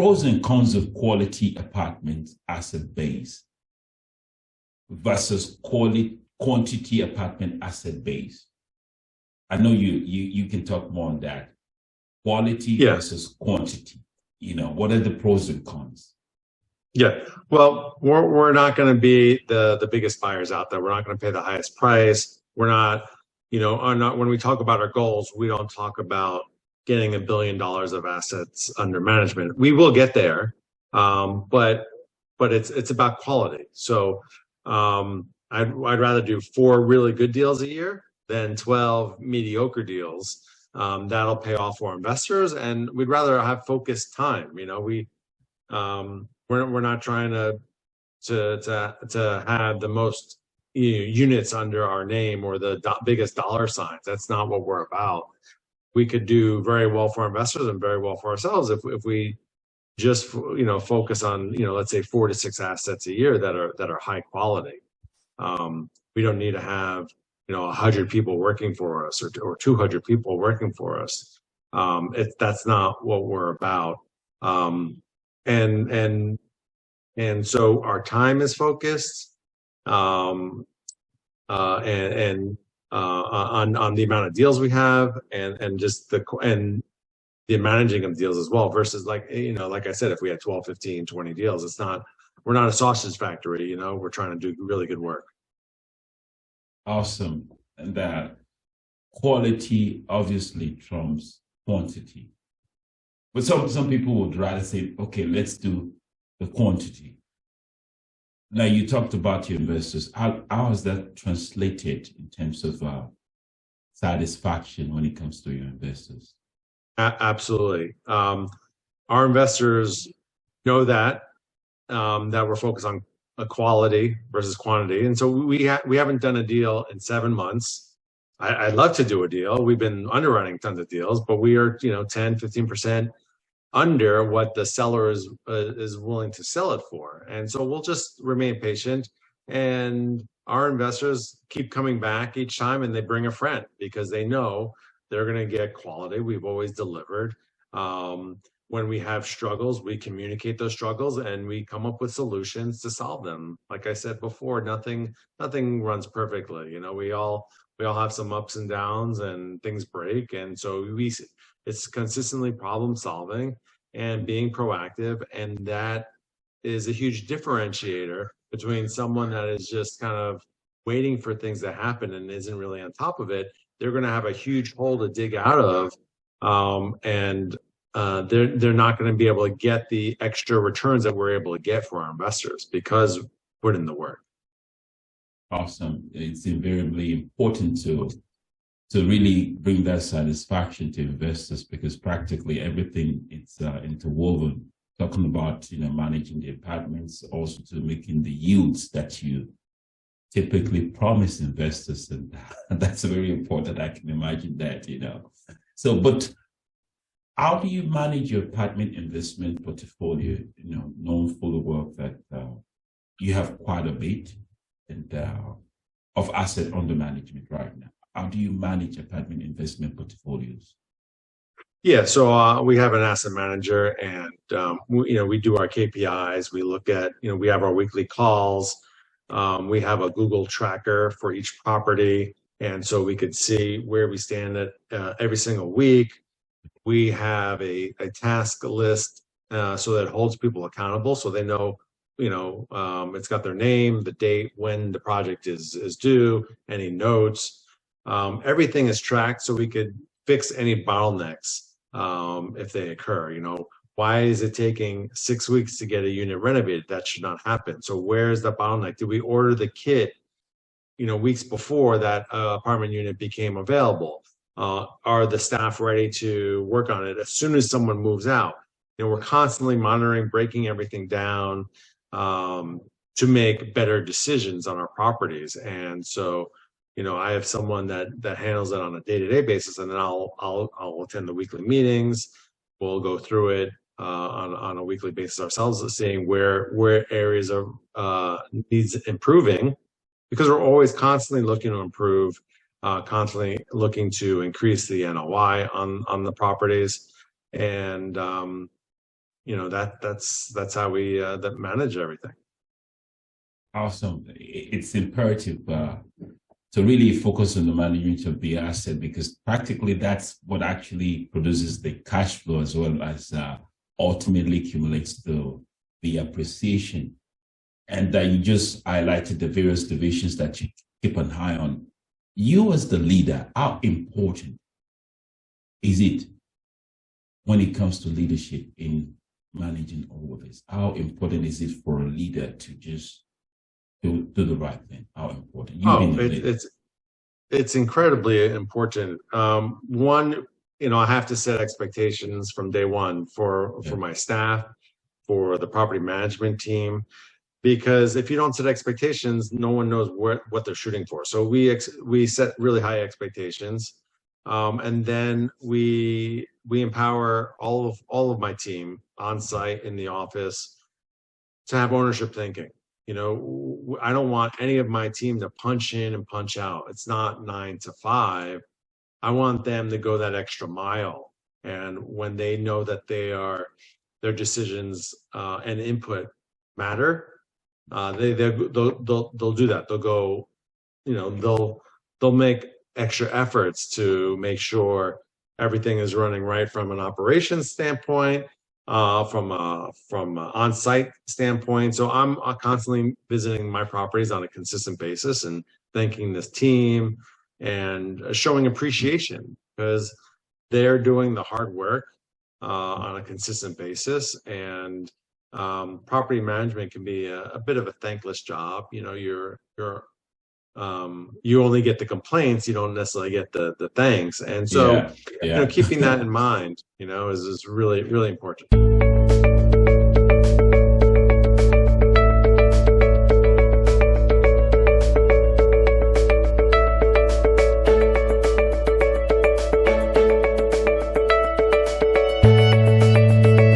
pros and cons of quality apartments asset base versus quantity apartment asset base. I know you can talk more on that. Quality versus quantity. What are the pros and cons? Yeah, well, we're not going to be the biggest buyers out there. We're not going to pay the highest price. We're not, when we talk about our goals, we don't talk about getting $1 billion of assets under management. We will get there, but it's about quality. So I'd rather do 4 really good deals a year than 12 mediocre deals. That'll pay off for investors, and we'd rather have focused time. We're not trying to have the most units under our name or the biggest dollar signs. That's not what we're about. We could do very well for investors and very well for ourselves if we just focus on let's say 4 to 6 assets a year that are high quality. We don't need to have 100 people working for us or 200 people working for us. That's not what we're about. And so our time is focused on the amount of deals we have and just the managing of deals as well, versus like I said, if we had 12, 15, 20 deals, we're not a sausage factory. We're trying to do really good work. Awesome. And that quality obviously trumps quantity. But some people would rather say, okay, let's do the quantity. Now, you talked about your investors. How is that translated in terms of satisfaction when it comes to your investors? Absolutely. Our investors know that we're focused on quality versus quantity. And so we haven't done a deal in 7 months. I'd love to do a deal. We've been underwriting tons of deals, but we are 10, 15% under what the seller is willing to sell it for. And so we'll just remain patient, and our investors keep coming back each time, and they bring a friend because they know they're going to get quality. We've always delivered. When we have struggles, we communicate those struggles and we come up with solutions to solve them. Like I said before, nothing runs perfectly. We all have some ups and downs and things break. And so it's consistently problem solving and being proactive. And that is a huge differentiator between someone that is just kind of waiting for things to happen and isn't really on top of it. They're going to have a huge hole to dig out of. They're not going to be able to get the extra returns that we're able to get for our investors because we're in the work. Awesome. It's invariably important to really bring that satisfaction to investors, because practically everything is interwoven. Talking about managing the apartments, also to making the yields that you typically promise investors, and that's very important. I can imagine that. So, but how do you manage your apartment investment portfolio? Known full well that you have quite a bit of asset under management right now. How do you manage apartment investment portfolios? Yeah, so we have an asset manager, and we do our KPIs. We look at we have our weekly calls. We have a Google tracker for each property, and so we could see where we stand at every single week. We have a task list so that it holds people accountable, so they know it's got their name, the date, when the project is due, any notes. Everything is tracked so we could fix any bottlenecks if they occur. Why is it taking 6 weeks to get a unit renovated? That should not happen. So where's the bottleneck? Did we order the kit weeks before that apartment unit became available? Are the staff ready to work on it as soon as someone moves out? We're constantly monitoring, breaking everything down to make better decisions on our properties. And so I have someone that handles it on a day-to-day basis, and then I'll attend the weekly meetings. We'll go through it on a weekly basis ourselves, seeing where areas are needs improving, because we're always constantly looking to improve, constantly looking to increase the NOI on the properties, and that's how we that manage everything. Awesome. It's imperative to really focus on the management of the asset, because practically that's what actually produces the cash flow, as well as ultimately accumulates the appreciation. And you just highlighted the various divisions that you keep an eye on. You as the leader, how important is it when it comes to leadership in managing all of this? How important is it for a leader to just do the right thing? How important? It's incredibly important. One, I have to set expectations from day one for my staff, for the property management team, because if you don't set expectations, no one knows what they're shooting for. So we set really high expectations, and then we empower all of my team on site, in the office, to have ownership thinking. I don't want any of my team to punch in and punch out. It's not 9 to 5. I want them to go that extra mile. And when they know that their decisions and input matter, they'll do that. They'll go, they'll make extra efforts to make sure everything is running right from an operations standpoint, from an on-site standpoint. So I'm constantly visiting my properties on a consistent basis and thanking this team and showing appreciation, because they're doing the hard work on a consistent basis. And property management can be a bit of a thankless job. You only get the complaints, you don't necessarily get the thanks. And so keeping that in mind, is really, really important.